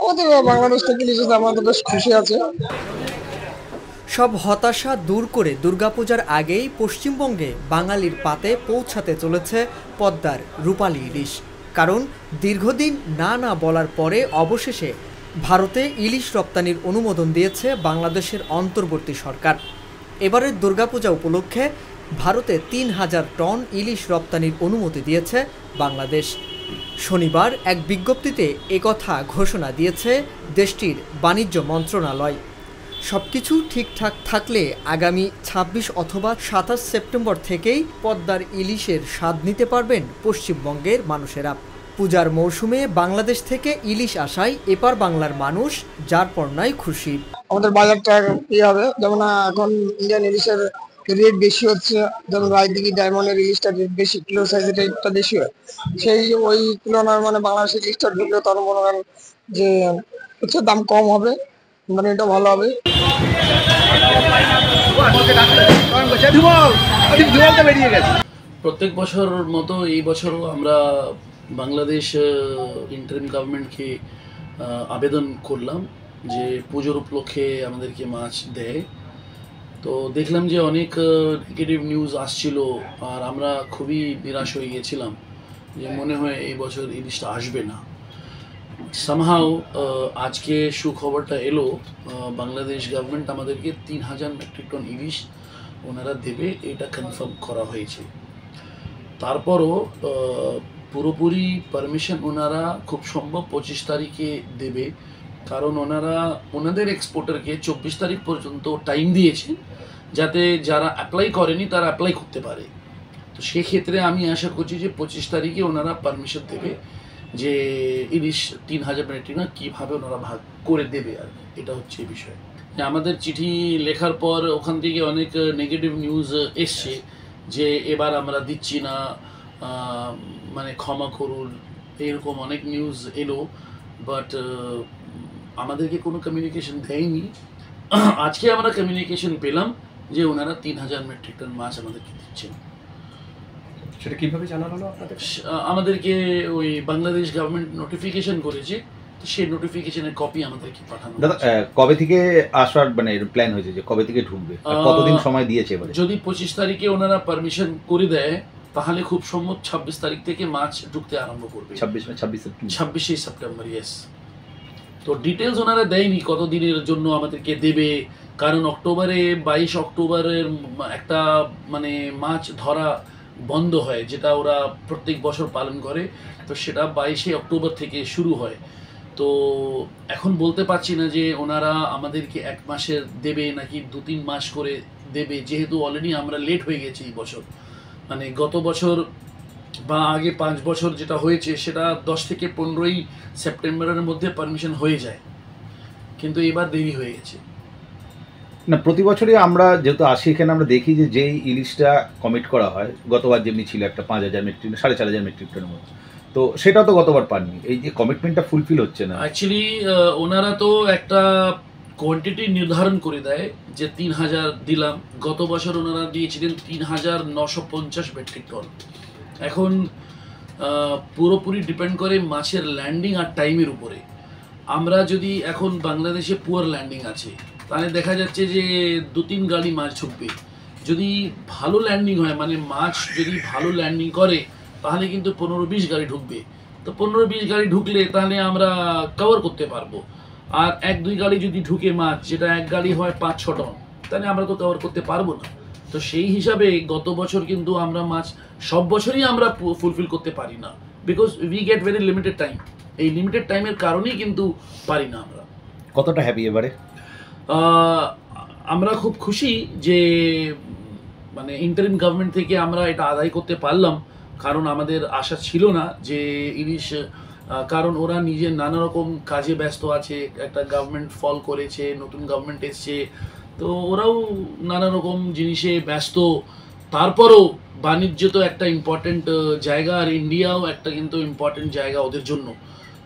আমাদের বাংলাদেশ থেকে ইলিশ আমাদের বেশ খুশি আছে। সব হতাশা দূর করে দুর্গাপূজার আগেই পশ্চিমবঙ্গে বাঙালির পাতে পৌঁছাতে চলেছে পদ্মার রূপালী ইলিশ। কারণ দীর্ঘদিন না না বলার পরে অবশেষে ভারতে ইলিশ রপ্তানির অনুমোদন দিয়েছে বাংলাদেশের অন্তর্বর্তী সরকার। এবারের দুর্গাপূজা উপলক্ষে ভারতে ৩,০০০ টন ইলিশ রপ্তানির অনুমতি দিয়েছে বাংলাদেশ। শনিবার এক বিজ্ঞপ্তিতে একথা ঘোষণা দিয়েছে দেশটির বাণিজ্য মন্ত্রণালয়। সবকিছু ঠিকঠাক থাকলে আগামী ২৬ অথবা ২৭ সেপ্টেম্বর থেকেই পদ্মার ইলিশের স্বাদ নিতে পারবেন পশ্চিমবঙ্গের মানুষেরা। পূজার মৌসুমে বাংলাদেশ থেকে ইলিশ আসায় এপার বাংলার মানুষ যার পর নাই খুশি। আমাদের বাজারটা হবে, যেমন এখন ইন্ডিয়ান ইলিশের রেট বেশি হচ্ছে, যেমন রায়দিঘি ডায়মন্ডের ইলিশটা রেট বেশি, কিলো সাইজের রেটটা বেশি হয়। সেই ওই তুলনায় বাংলাদেশের ইলিশটা ঢুকলে তখন মনে করেন যে হচ্ছে দাম কম হবে, এটা ভালো হবে। প্রত্যেক বছর মতো এই বছরও আমরা বাংলাদেশ ইন্টারিম গভর্নমেন্টকে আবেদন করলাম যে পুজোর উপলক্ষে আমাদেরকে মাছ দেয়। তো দেখলাম যে অনেক নেগেটিভ নিউজ আসছিল, আর আমরা খুবই নিরাশ হয়ে গিয়েছিলাম যে মনে হয় এই বছর ইলিশটা আসবে না। সামহাও আজকে সুখবরটা এলো, বাংলাদেশ গভর্নমেন্ট আমাদেরকে ৩,০০০ মেট্রিক টন ইলিশ ওনারা দেবে, এটা কনফার্ম করা হয়েছে। তারপরও পুরোপুরি পারমিশন ওনারা খুব সম্ভব ২৫ তারিখে দেবে, কারণ ওনারা ওনাদের এক্সপোর্টারকে ২৪ তারিখ পর্যন্ত টাইম দিয়েছেন যাতে যারা অ্যাপ্লাই করেনি তারা অ্যাপ্লাই করতে পারে। তো সেক্ষেত্রে আমি আশা করছি যে ২৫ তারিখে ওনারা পারমিশন দেবে যে ইলিশ ৩,০০০ মেট্রিক টন কীভাবে ওনারা ভাগ করে দেবে, আর এটা হচ্ছে বিষয়। আমাদের চিঠি লেখার পর ওখান থেকে অনেক নেগেটিভ নিউজ এসছে যে এবার আমরা দিচ্ছি না, ক্ষমা করুন, এরকম অনেক নিউজ এলো। বাট আমাদেরকে কোনো কমিউনিকেশন দেয়নি। আজকে আমরা কমিউনিকেশন পেলাম যে ওনারা ৩,০০০ মেট্রিক টন মাছ আমাদেরকে দিচ্ছেন। সেটা কিভাবে জানা হলো আপনাদের? আমাদেরকে ওই বাংলাদেশ গভর্নমেন্ট নোটিফিকেশন করেছে, তো সেই নোটিফিকেশনের কপি আমাদেরকে পাঠানো। দাদা, কবে থেকে আসার প্ল্যান হয়েছে, যে কবে থেকে ঢুকবে, কতদিন সময় দিয়েছে এবারে? যদি ২৫ তারিখে ওনারা পারমিশন করে দেয় তাহলে খুব সম্ভব ২৬ তারিখ থেকে মাছ ঢুকতে আরম্ভ করবে। ২৬শে সেপ্টেম্বর, ইয়েস। তো ডিটেলস ওনারা দেয়নি কত দিনের জন্য আমাদেরকে দেবে, কারণ অক্টোবরে ২২ অক্টোবরের একটা মাছ ধরা বন্ধ হয়, যেটা ওরা প্রত্যেক বছর পালন করে। তো সেটা ২২শে অক্টোবর থেকে শুরু হয়। তো এখন বলতে পারছি না যে ওনারা আমাদেরকে ১ মাসের দেবে নাকি ২-৩ মাস করে দেবে, যেহেতু অলরেডি আমরা লেট হয়ে গেছি এই বছর। গত বছর বা আগে ৫ বছর যেটা হয়েছে সেটা ১০ থেকে ১৫ই সেপ্টেম্বরের মধ্যে পারমিশন হয়ে যায়, কিন্তু এবার দেরি হয়ে গেছে। না, প্রতি বছরই আমরা যেহেতু আসি এখানে, আমরা দেখি যে যেই ইলিশটা কমিট করা হয়, গতবার যেমনি ছিল একটা ৫,০০০ মেট্রিক ৪,৫০০ মেট্রিক টনের মতো, তো সেটা তো গতবার পাননি। এই যে কমিটমেন্টটা ফুলফিল হচ্ছে না। অ্যাকচুয়ালি ওনারা তো একটা কোয়ান্টিটি নির্ধারণ করে দেয় যে ৩,০০০ দিলাম। গত বছর ওনারা দিয়েছিলেন ৩,৯৫০ মেট্রিক টন। এখন পুরোপুরি ডিপেন্ড করে মাছের ল্যান্ডিং আর টাইমের উপরে। আমরা যদি এখন বাংলাদেশে পুয়ার ল্যান্ডিং আছে, তাহলে দেখা যাচ্ছে যে ২-৩ গাড়ি মাছ ঢুকবে। যদি ভালো ল্যান্ডিং হয়, মাছ যদি ভালো ল্যান্ডিং করে, তাহলে কিন্তু ১৫-২০ গাড়ি ঢুকবে। তো ১৫-২০ গাড়ি ঢুকলে তাহলে আমরা কভার করতে পারবো। আর ১-২ গাড়ি যদি ঢুকে মাছ, যেটা এক গাড়ি হয় ৫-৬ টন, তাহলে আমরা তো কভার করতে পারবো না। তো সেই হিসাবে গত বছর কিন্তু আমরা মাছ সব বছরই আমরা ফুলফিল করতে পারি না, because we get very limited time. এই লিমিটেড টাইমের কারণেই কিন্তু পারি না আমরা। কতটা হ্যাপি এবারে? আমরা খুব খুশি যে ইন্টারিম গভর্নমেন্ট থেকে আমরা এটা আদায় করতে পারলাম, কারণ আমাদের আশা ছিল না যে ইলিশ, কারণ ওরা নিজে নানা রকম কাজে ব্যস্ত আছে। একটা গভর্নমেন্ট ফল করেছে, নতুন গভর্নমেন্ট এসছে, তো ওরাও নানা রকম জিনিসে ব্যস্ত। তারপরও বাণিজ্য তো একটা ইম্পর্টেন্ট জায়গা, আর ইন্ডিয়াও একটা কিন্তু ইম্পর্টেন্ট জায়গা ওদের জন্য।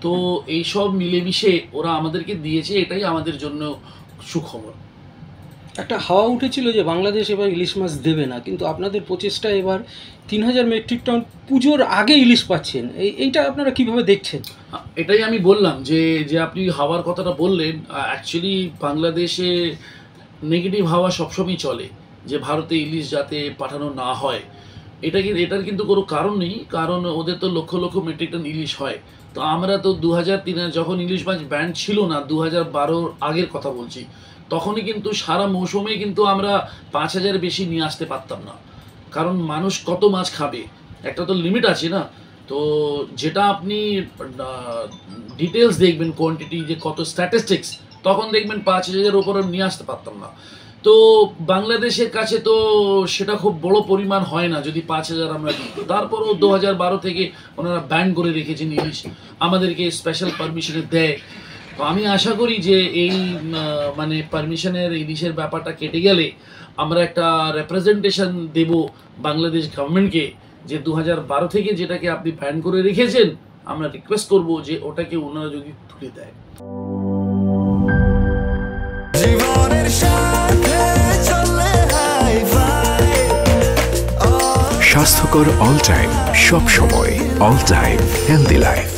তো এইসব মিলেমিশে ওরা আমাদেরকে দিয়েছে, এটাই আমাদের জন্য সুখবর। একটা হাওয়া উঠেছিল যে বাংলাদেশ এবার ইলিশ মাছ দেবে না, কিন্তু আপনাদের প্রচেষ্টা এবার 3000 মেট্রিক টন পুজোর আগে ইলিশ পাচ্ছেন। এইটা আপনারা কিভাবে দেখছেন? এটাই আমি বললাম যে যে আপনি হাওয়ার কথাটা বললেন, অ্যাকচুয়ালি বাংলাদেশে নেগেটিভ হাওয়া সবসময় চলে যে ভারতে ইলিশ যাতে পাঠানো না হয়। এটার কিন্তু কোনো কারণ নেই, কারণ ওদের তো লক্ষ লক্ষ মেট্রিক টন ইলিশ হয়। তো আমরা তো 2003 যখন ইলিশ মাছ ব্যান ছিল না, 2012 আগের কথা বলছি, তখনই কিন্তু সারা মৌসুমে কিন্তু আমরা 5000 বেশি নিয়ে আসতে পারতাম না, কারণ মানুষ কত মাছ খাবে, একটা তো লিমিট আছে না। তো যেটা আপনি ডিটেলস দেখবেন কোয়ান্টিটি যে কত স্ট্যাটিস্টিক্স, তখন দেখবেন 5000 উপরে নিয়ে আসতে পারতাম না। তো বাংলাদেশের কাছে তো সেটা খুব বড় পরিমাণ হয় না যদি 5000 আমরা দিই। তারপরও 2012 থেকে ওনারা ব্যান করে রেখেছেন ইলিশ, আমাদেরকে স্পেশাল পারমিশনে দেয়। তো আমি আশা করি যে এই মানে পারমিশনের ইলিশের ব্যাপারটা কেটে গেলে আমরা একটা রেপ্রেজেন্টেশন দেব বাংলাদেশ গভর্নমেন্টকে যে 2012 থেকে যেটাকে আপনি ব্যান করে রেখেছেন, আমরা রিকোয়েস্ট করব যে ওটাকে ওনারা যদি তুলে দেয়। স্বাস্থ্যকর অল টাইম, সব সময় অল টাইম হেলদি লাইফ।